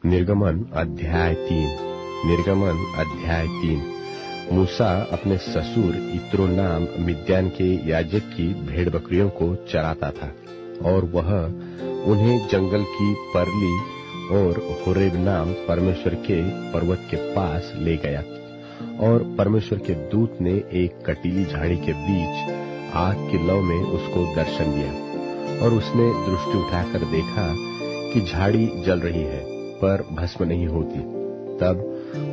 निर्गमन अध्याय 3। मूसा अपने ससुर इत्रो नाम मिद्यान के याजक की भेड़ बकरियों को चराता था और वह उन्हें जंगल की परली और होरेब नाम परमेश्वर के पर्वत के पास ले गया। और परमेश्वर के दूत ने एक कटीली झाड़ी के बीच आग की लौ में उसको दर्शन दिया और उसने दृष्टि उठाकर देखा कि झाड़ी जल रही है पर भस्म नहीं होती। तब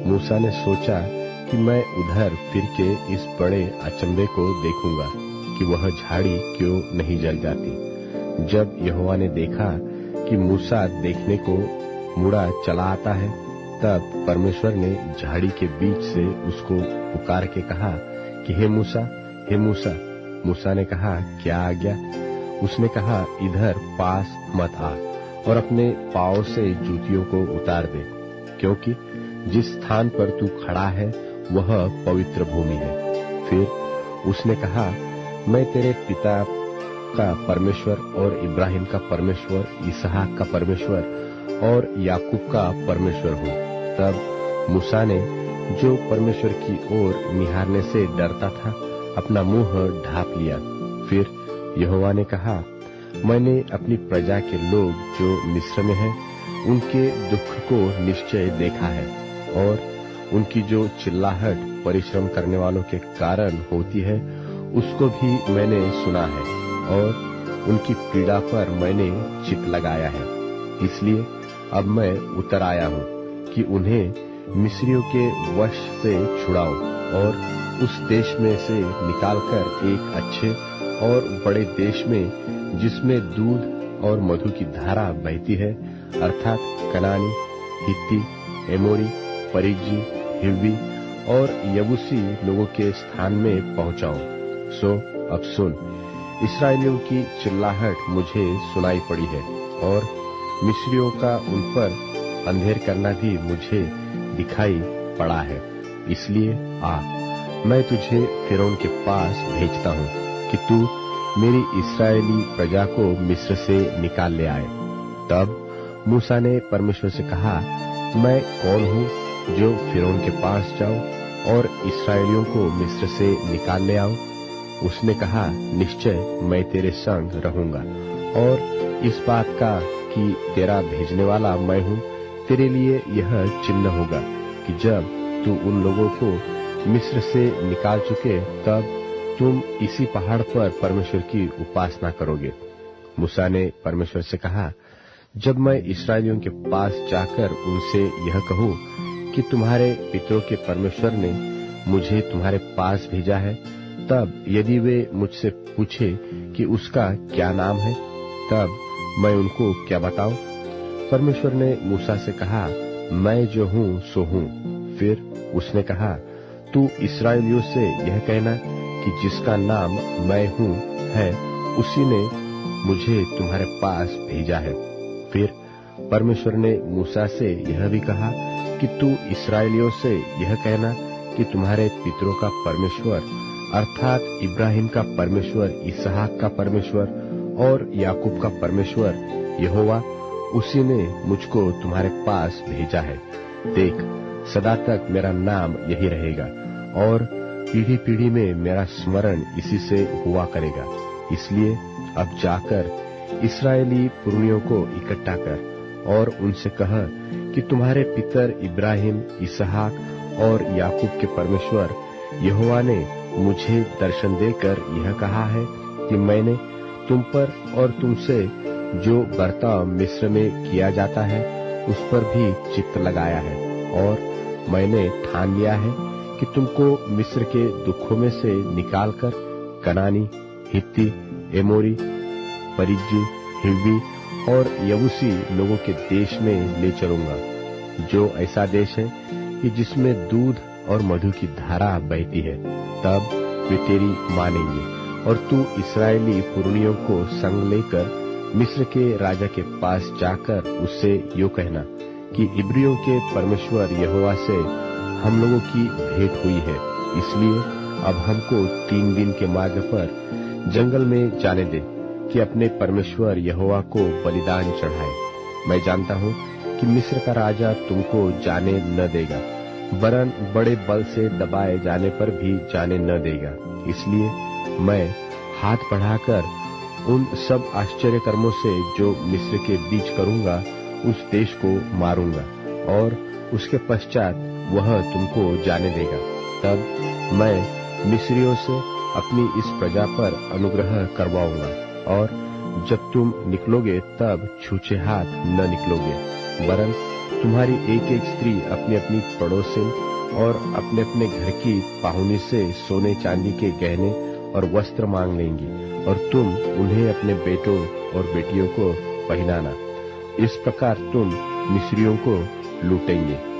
मूसा ने सोचा कि मैं उधर फिर के इस बड़े अचंभे को देखूंगा कि वह झाड़ी क्यों नहीं जल जाती। जब यहोवा ने देखा कि मूसा देखने को मुड़ा चला आता है, तब परमेश्वर ने झाड़ी के बीच से उसको पुकार के कहा कि हे मूसा, हे मूसा। मूसा ने कहा, क्या आज्ञा? उसने कहा, इधर पास मत आ और अपने पांव से जूतियों को उतार दे, क्योंकि जिस स्थान पर तू खड़ा है वह पवित्र भूमि है। फिर उसने कहा, मैं तेरे पिता का परमेश्वर और इब्राहिम का परमेश्वर, इसहाक का परमेश्वर और याकूब का परमेश्वर हूँ। तब मूसा ने, जो परमेश्वर की ओर निहारने से डरता था, अपना मुंह ढांप लिया। फिर यहोवा ने कहा, मैंने अपनी प्रजा के लोग जो मिस्र में हैं, उनके दुख को निश्चय देखा है और उनकी जो चिल्लाहट परिश्रम करने वालों के कारण होती है, उसको भी मैंने सुना है और उनकी पीड़ा पर मैंने चित लगाया है। इसलिए अब मैं उतर आया हूँ कि उन्हें मिस्रियों के वश से छुड़ाऊं और उस देश में से निकालकर एक अच्छे और बड़े देश में, जिसमें दूध और मधु की धारा बहती है, अर्थात कनानी, हित्ती, एमोरी, परिज्जी, हिव्वी और यबूसी लोगों के स्थान में पहुंचाऊं। सो अब सुन, इस्राएलियों की चिल्लाहट मुझे सुनाई पड़ी है और मिस्रियों का उन पर अंधेर करना भी मुझे दिखाई पड़ा है। इसलिए आ, मैं तुझे फिरौन के पास भेजता हूँ कि तू मेरी इस्राएली प्रजा को मिस्र से निकाल ले आए। तब मूसा ने परमेश्वर से कहा, मैं कौन हूँ जो फिरौन के पास जाऊं और इस्राएलियों को मिस्र से निकाल ले आऊं? उसने कहा, निश्चय मैं तेरे संग रहूंगा और इस बात का कि तेरा भेजने वाला मैं हूँ, तेरे लिए यह चिन्ह होगा कि जब तू उन लोगों को मिस्र से निकाल चुके, तब तुम इसी पहाड़ पर परमेश्वर की उपासना करोगे। मूसा ने परमेश्वर से कहा, जब मैं इस्राएलियों के पास जाकर उनसे यह कहूँ कि तुम्हारे पितरों के परमेश्वर ने मुझे तुम्हारे पास भेजा है, तब यदि वे मुझसे पूछे कि उसका क्या नाम है, तब मैं उनको क्या बताऊं? परमेश्वर ने मूसा से कहा, मैं जो हूँ सो हूँ। फिर उसने कहा, तू इस्राएलियों से यह कहना कि जिसका नाम मैं हूँ है, उसी ने मुझे तुम्हारे पास भेजा है। फिर परमेश्वर ने मूसा से यह भी कहा कि तू इस्राएलियों से यह कहना कि तुम्हारे पितरों का परमेश्वर, अर्थात इब्राहिम का परमेश्वर, इसहाक का परमेश्वर और याकूब का परमेश्वर यहोवा, उसी ने मुझको तुम्हारे पास भेजा है। देख, सदा तक मेरा नाम यही रहेगा और पीढ़ी पीढ़ी में मेरा स्मरण इसी से हुआ करेगा। इसलिए अब जाकर इस्राएली पुरनियों को इकट्ठा कर और उनसे कह कि तुम्हारे पितर इब्राहिम, इसहाक और याकूब के परमेश्वर यहोवा ने मुझे दर्शन देकर यह कहा है कि मैंने तुम पर और तुमसे जो बर्ताव मिस्र में किया जाता है, उस पर भी चित्त लगाया है और मैंने ठान लिया है कि तुमको मिस्र के दुखों में से निकालकर कनानी, हित्ती, एमोरी, परिज्जी, हिव्वी और यबूसी लोगों के देश में ले चलूंगा, जो ऐसा देश है कि जिसमें दूध और मधु की धारा बहती है। तब वे तेरी मानेंगे और तू इस्राएली पुरनियों को संग लेकर मिस्र के राजा के पास जाकर उससे यो कहना कि इब्रियों के परमेश्वर यहोवा से हम लोगों की भेंट हुई है, इसलिए अब हमको 3 दिन के मार्ग पर जंगल में जाने दे कि अपने परमेश्वर यहोवा को बलिदान चढ़ाए। मैं जानता हूँ कि मिस्र का राजा तुमको जाने न देगा, वरन बड़े बल से दबाए जाने पर भी जाने न देगा। इसलिए मैं हाथ बढ़ाकर उन सब आश्चर्य कर्मों से जो मिस्र के बीच करूंगा उस देश को मारूंगा, और उसके पश्चात वह तुमको जाने देगा। तब मैं मिस्रियों से अपनी इस प्रजा पर अनुग्रह करवाऊंगा, और जब तुम निकलोगे तब छूछे हाथ न निकलोगे, वरन तुम्हारी एक एक स्त्री अपनी अपनी पड़ोसिन और अपने अपने घर की पाहुनी से सोने चांदी के गहने और वस्त्र मांग लेंगी, और तुम उन्हें अपने बेटों और बेटियों को पहनाना। इस प्रकार तुम मिस्रियों को लूटेंगे।